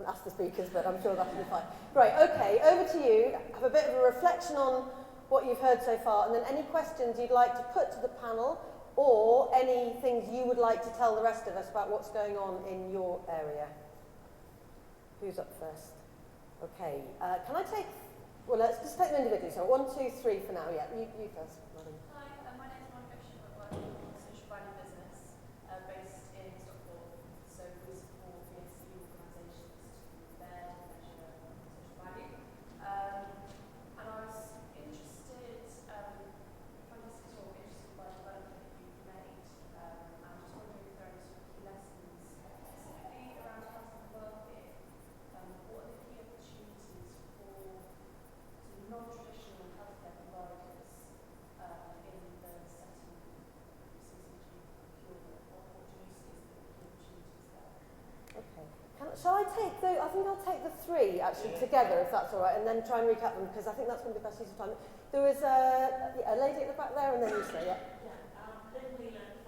[SPEAKER 1] ask the speakers, but I'm sure that'll be fine. Right, okay, over to you. Have a bit of a reflection on what you've heard so far, and then any questions you'd like to put to the panel, or any things you would like to tell the rest of us about what's going on in your area. Who's up first? Okay, can I take, well, let's just take them individually. So 1, 2, 3 for now. Yeah, you first, madam.
[SPEAKER 5] Hi, my name is Monica. I work in a social value business based in Stockport. So we support VSC organisations to measure social value. And I was interested, fantastic talk, interested by the development that you've made. I'm just wondering if there are any sort of key lessons, specifically around health and well-being. What are the key opportunities for non-traditional healthcare providers in the setting of CCG procurement? What do you see as the key opportunities there?
[SPEAKER 1] Okay. Shall I take I think I'll take the 3 actually together, if that's all right, and then try and recap them, because I think that's going to be the best use of time. There was a lady at the back there, and then you say, yeah.
[SPEAKER 6] Lynn Wheeler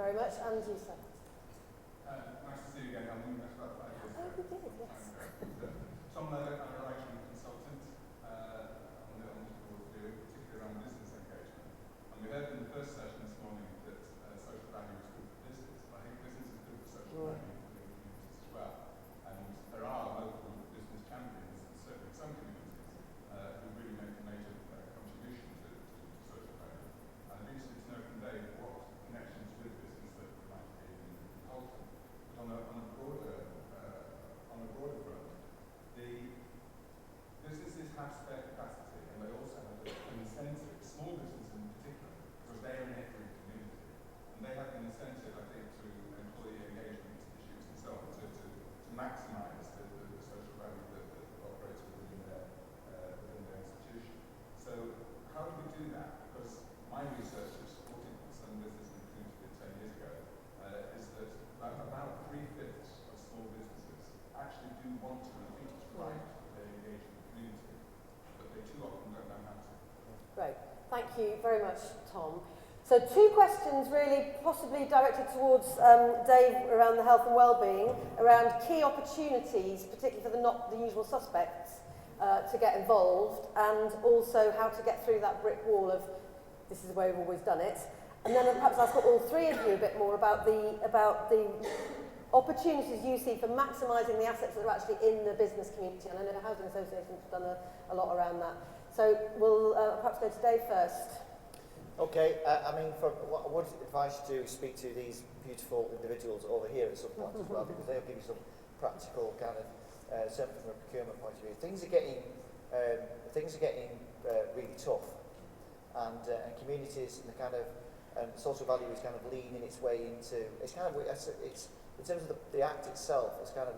[SPEAKER 1] very much. And you, sir.
[SPEAKER 6] Nice to see you again. I think that's about 5 years ago.
[SPEAKER 1] Oh, we did, yes.
[SPEAKER 6] Tom, I'm a writing consultant on the board too, particularly around business engagement. And we heard in the first session this morning that social value is good for business. But I think business is good for social value for the communities as well. And there are local business champions, certainly in some communities, who really make a major contribution to social value. And I'd be interested to know from Dave what connections with business that might be in Holton. But on a broader front, the businesses have spare capacity, and they also have an incentive, small business in particular, because they are in every community, and they have an incentive, I think, to employee engagement issues and so on, to maximise the social value that operates within their institution. So how do we do that? Because my research, which supported some business in the community 10 years ago, is that about 3/5 of small businesses actually do want to, and I think it's right, they engage in the community, but they too often don't know how to.
[SPEAKER 1] Great. Thank you very much, Tom. So 2 questions really possibly directed towards Dave around the health and well-being, around key opportunities, particularly for the not the usual suspects, to get involved, and also how to get through that brick wall of this is the way we've always done it. And then perhaps I'll talk all 3 of you a bit more about the opportunities you see for maximising the assets that are actually in the business community. And I know housing associations have done a lot around that. So we'll perhaps go to Dave first.
[SPEAKER 3] Okay, I mean, I would advise you to speak to these beautiful individuals over here at some point as well, because they'll give you some practical kind of, certainly from a procurement point of view. Things are getting really tough, and communities and the kind of social value is kind of leaning its way into. It's kind of it's in terms of the act itself, it's kind of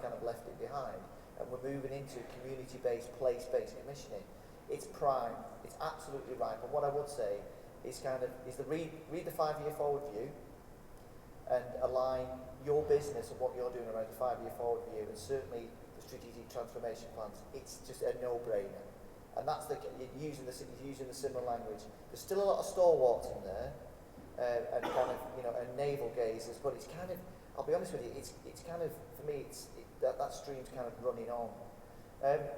[SPEAKER 3] kind of left it behind, and we're moving into community-based, place-based commissioning. It's prime. It's absolutely right. But what I would say is read the 5-year forward view and align your business and what you're doing around the 5-year forward view, and certainly the strategic transformation plans. It's just a no-brainer, and that's using the similar language. There's still a lot of stalwarts in there, and kind of and navel gazers, but it's kind of. I'll be honest with you. It's kind of for me. That stream's kind of running on.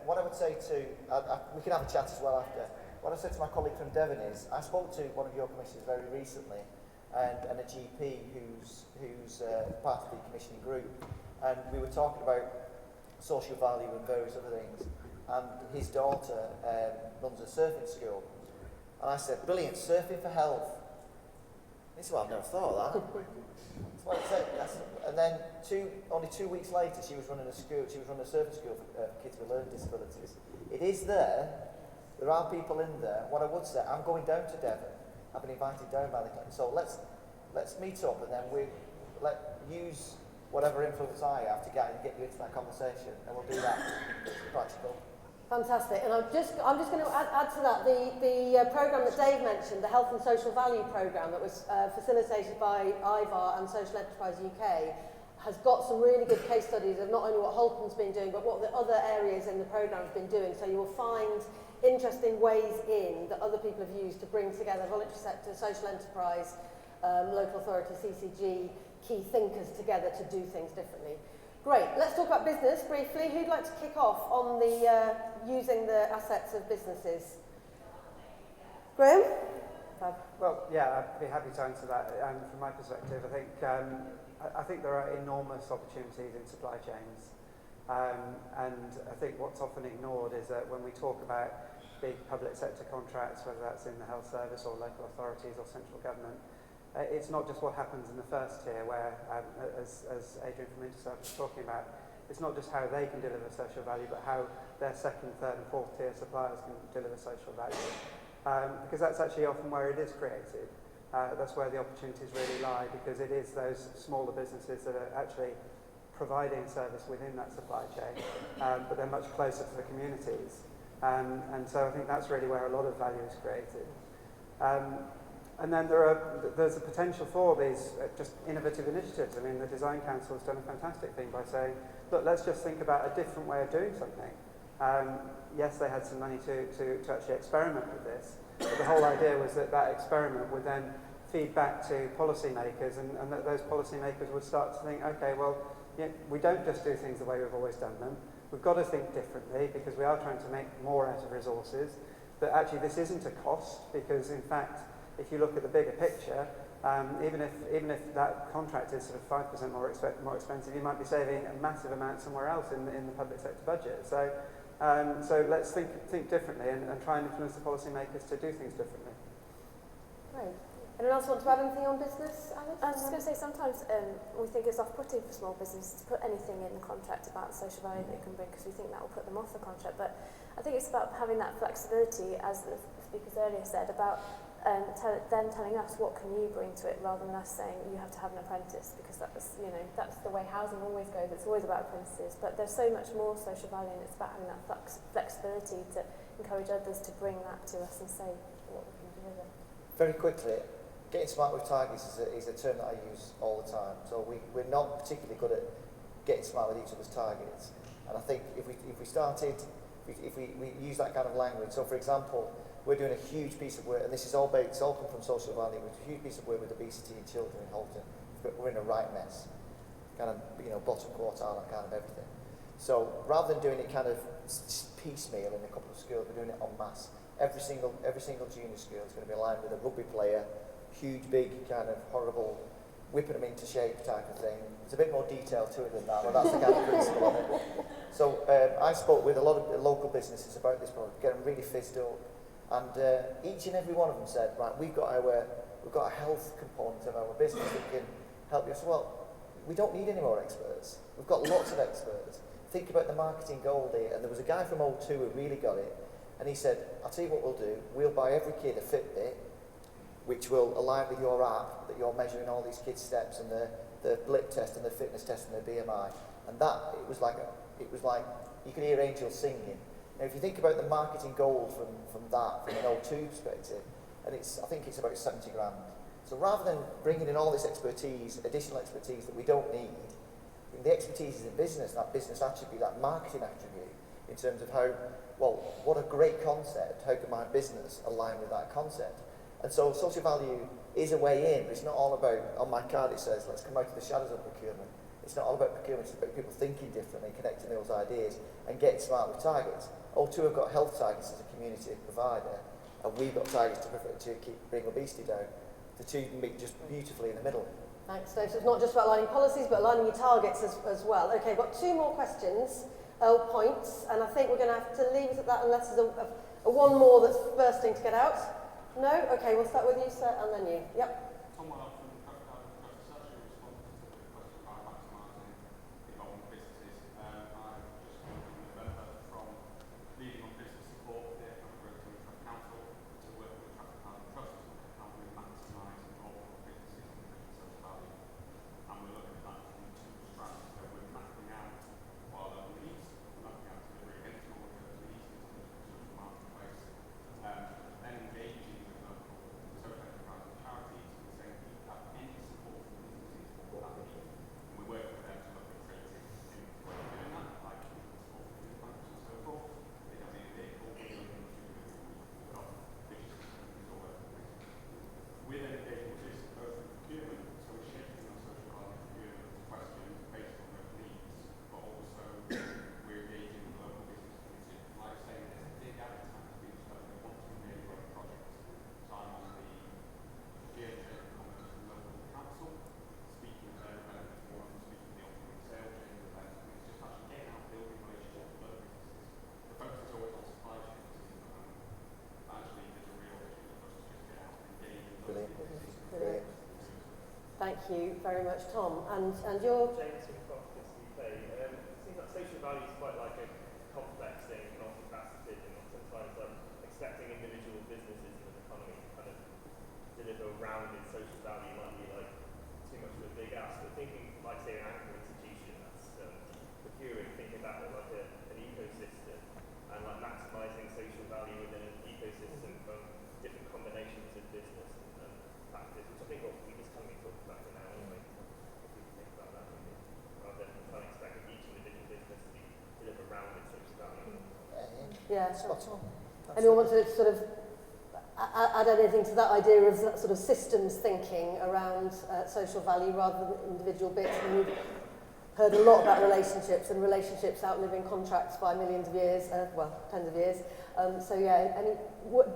[SPEAKER 3] What I would say we can have a chat as well after. What I said to my colleague from Devon is, I spoke to one of your commissioners very recently, and a GP who's part of the commissioning group, and we were talking about social value and various other things, and his daughter runs a surfing school, and I said, brilliant, surfing for health. He said, well, I've never thought of that. Well, and then only 2 weeks later, she was running a surfing school for kids with learning disabilities. It is there. There are people in there. What I would say, I'm going down to Devon. I've been invited down by the clinic. So let's meet up, and then use whatever influence I have to get you into that conversation, and we'll do that. It's practical.
[SPEAKER 1] Fantastic. And I'm just going to add to that the programme that Dave mentioned, the Health and Social Value programme that was facilitated by IVAR and Social Enterprise UK, has got some really good case studies of not only what Holton's been doing, but what the other areas in the programme have been doing. So you will find interesting ways in that other people have used to bring together voluntary sector, social enterprise, local authority, CCG, key thinkers together to do things differently. Great. Let's talk about business briefly. Who'd like to kick off on the using the assets of businesses? Graham?
[SPEAKER 2] Well, yeah, I'd be happy to answer that. From my perspective, I think there are enormous opportunities in supply chains. And I think what's often ignored is that when we talk about big public sector contracts, whether that's in the health service or local authorities or central government, it's not just what happens in the first tier where, as Adrian from Interserve was talking about, it's not just how they can deliver social value, but how their second, third and fourth tier suppliers can deliver social value. Because that's actually often where it is created. That's where the opportunities really lie, because it is those smaller businesses that are actually providing service within that supply chain, but they're much closer to the communities. And so I think that's really where a lot of value is created. And then there's a potential for these just innovative initiatives. I mean, the Design Council has done a fantastic thing by saying, look, let's just think about a different way of doing something. Yes, they had some money to actually experiment with this, but the whole idea was that experiment would then feed back to policymakers, and that those policymakers would start to think, okay, well, we don't just do things the way we've always done them. We've got to think differently because we are trying to make more out of resources. But actually, this isn't a cost because, in fact, if you look at the bigger picture, even if that contract is sort of 5% more expensive, you might be saving a massive amount somewhere else in the public sector budget. So let's think differently and try and influence the policymakers to do things differently.
[SPEAKER 1] Great. Anyone else want to add anything on business, Alice?
[SPEAKER 4] I was just going to say, sometimes we think it's off-putting for small businesses to put anything in the contract about the social value that it can bring, because we think that will put them off the contract. But I think it's about having that flexibility, as the speakers earlier said, about them telling us what can you bring to it, rather than us saying you have to have an apprentice, because that's the way housing always goes. It's always about apprentices, but there's so much more social value, and it's about having that flexibility to encourage others to bring that to us and say what we can deliver.
[SPEAKER 3] Very quickly, getting smart with targets is a term that I use all the time. So we're not particularly good at getting smart with each other's targets. And I think if we use that kind of language, so for example, we're doing a huge piece of work, and this is all come from social value. We're doing a huge piece of work with obesity in children in Halton. We're in a right mess, kind of bottom quartile and kind of everything. So rather than doing it kind of piecemeal in a couple of schools, we're doing it en masse. Every single junior school is going to be aligned with a rugby player, huge, big, kind of horrible, whipping them into shape type of thing. There's a bit more detail to it than that, but that's the kind of principle of it. So I spoke with a lot of local businesses about this product, getting really fizzed up, and each and every one of them said, right, we've got a health component of our business that can help you. So, well, we don't need any more experts. We've got lots of experts. Think about the marketing goal there, and there was a guy from O2 who really got it, and he said, I'll tell you what we'll do, we'll buy every kid a Fitbit, which will align with your app, that you're measuring all these kids' steps and the blip test and the fitness test and the BMI. And that, it was like you could hear angels singing. Now, if you think about the marketing goal from that, from an O2 perspective, and I think it's about 70 grand. So rather than bringing in all this expertise, additional expertise that we don't need, the expertise is in business, that business attribute, that marketing attribute, in terms of what a great concept, how can my business align with that concept? And so social value is a way in. It's not all about, on my card it says, let's come out of the shadows of procurement. It's not all about procurement, it's about people thinking differently, connecting those ideas and getting smart with targets. O2 have got health targets as a community provider, and we've got targets to bring obesity down. The two meet just beautifully in the middle.
[SPEAKER 1] Thanks, Dave. So it's not just about aligning policies, but aligning your targets as well. Okay, I've got two more questions, points, and I think we're going to have to leave it at that unless there's a one more that's bursting to get out. No? Okay, we'll start with you, sir, and then you. Yep.
[SPEAKER 6] Someone else from the Trust actually responded to the question about maximising involvement in businesses. I just came in November from leading on business support for the Economic Growth and Trust Council to work with the Traffic Housing Trust to look at how we maximise involvement of businesses in creating social value. And we're looking at that from two strands. So we're mapping out what our local needs, mapping out delivery against all of those needs in terms of social marketplace, then engaging with local social enterprise and charities and saying, do you have any support from businesses for that need? And we work with them to look at creating doing that, like support from food banks and so forth. They have a vehicle, we're doing we've got digital systems all over the place. We're then engaging with this both with procurement, so we're shaping our social value procurement questions based on those needs, but also we're engaging with the local business community. Like I say, there's a big appetite to be discovered. They want to be really great projects. So I'm on the procurement comments from the local council, speaking with their development forum, speaking with the optimum sales chain with them, and it's just actually getting out building relationships with local businesses. The focus is always on supply chain businesses, but actually there's a real opportunity for us to just get out and engage with those businesses.
[SPEAKER 1] Brilliant. Thank you very much, Tom. And your...
[SPEAKER 7] James from Cross UK. It seems like social value is quite like a complex thing and multifaceted, and sometimes like expecting individual businesses in an economy to kind of deliver rounded social value might be like too much of a big ask. But thinking like say an anchor institution that's procuring, thinking about it like an ecosystem and like maximising social value within an ecosystem from different combinations of business and practice, which I think what we just kind of talked about for now anyway. If we think about that, maybe, rather than kind of expecting each individual business to deliver rounded social value.
[SPEAKER 1] Yeah.
[SPEAKER 3] Spot on.
[SPEAKER 1] Anyone want to sort of add anything to that idea of that sort of systems thinking around social value rather than individual bits. And we've heard a lot about relationships and relationships outliving contracts by millions of years, well, tens of years. So yeah, any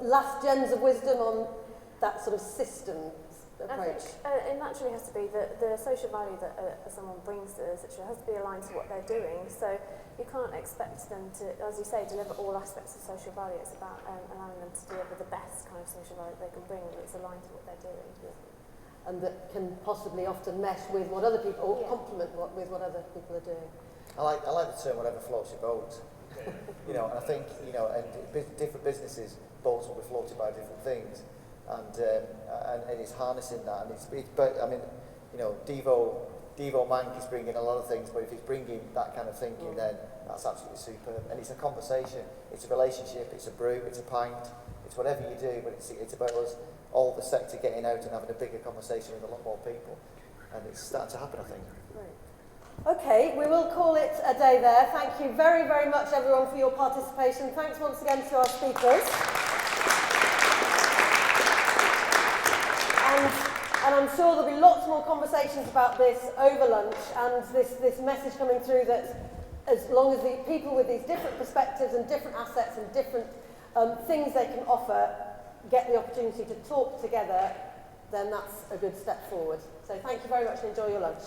[SPEAKER 1] last gems of wisdom on that sort of systems approach?
[SPEAKER 4] I think it naturally has to be that the social value that someone brings to the situation has to be aligned to what they're doing. So you can't expect them to, as you say, deliver all aspects of social value. It's about allowing them to deliver the best kind of social value they can bring that's aligned to what they're doing. Yeah.
[SPEAKER 1] And that can possibly often mesh with what other people, or complement with what other people are doing.
[SPEAKER 3] I like the term whatever floats your boat. You know, and I think, you know, and different businesses, boats will be floated by different things. And it's harnessing that, and but I mean, you know, Devo Mank is bringing a lot of things, but if he's bringing that kind of thinking, then that's absolutely superb. And it's a conversation, it's a relationship, it's a brew, it's a pint, it's whatever you do, but it's about us, all the sector getting out and having a bigger conversation with a lot more people, and it's starting to happen, I think.
[SPEAKER 1] Right. Okay, we will call it a day there. Thank you very, very much, everyone, for your participation. Thanks once again to our speakers. And I'm sure there'll be lots more conversations about this over lunch, and this message coming through that as long as the people with these different perspectives and different assets and different things they can offer get the opportunity to talk together, then that's a good step forward. So thank you very much and enjoy your lunch.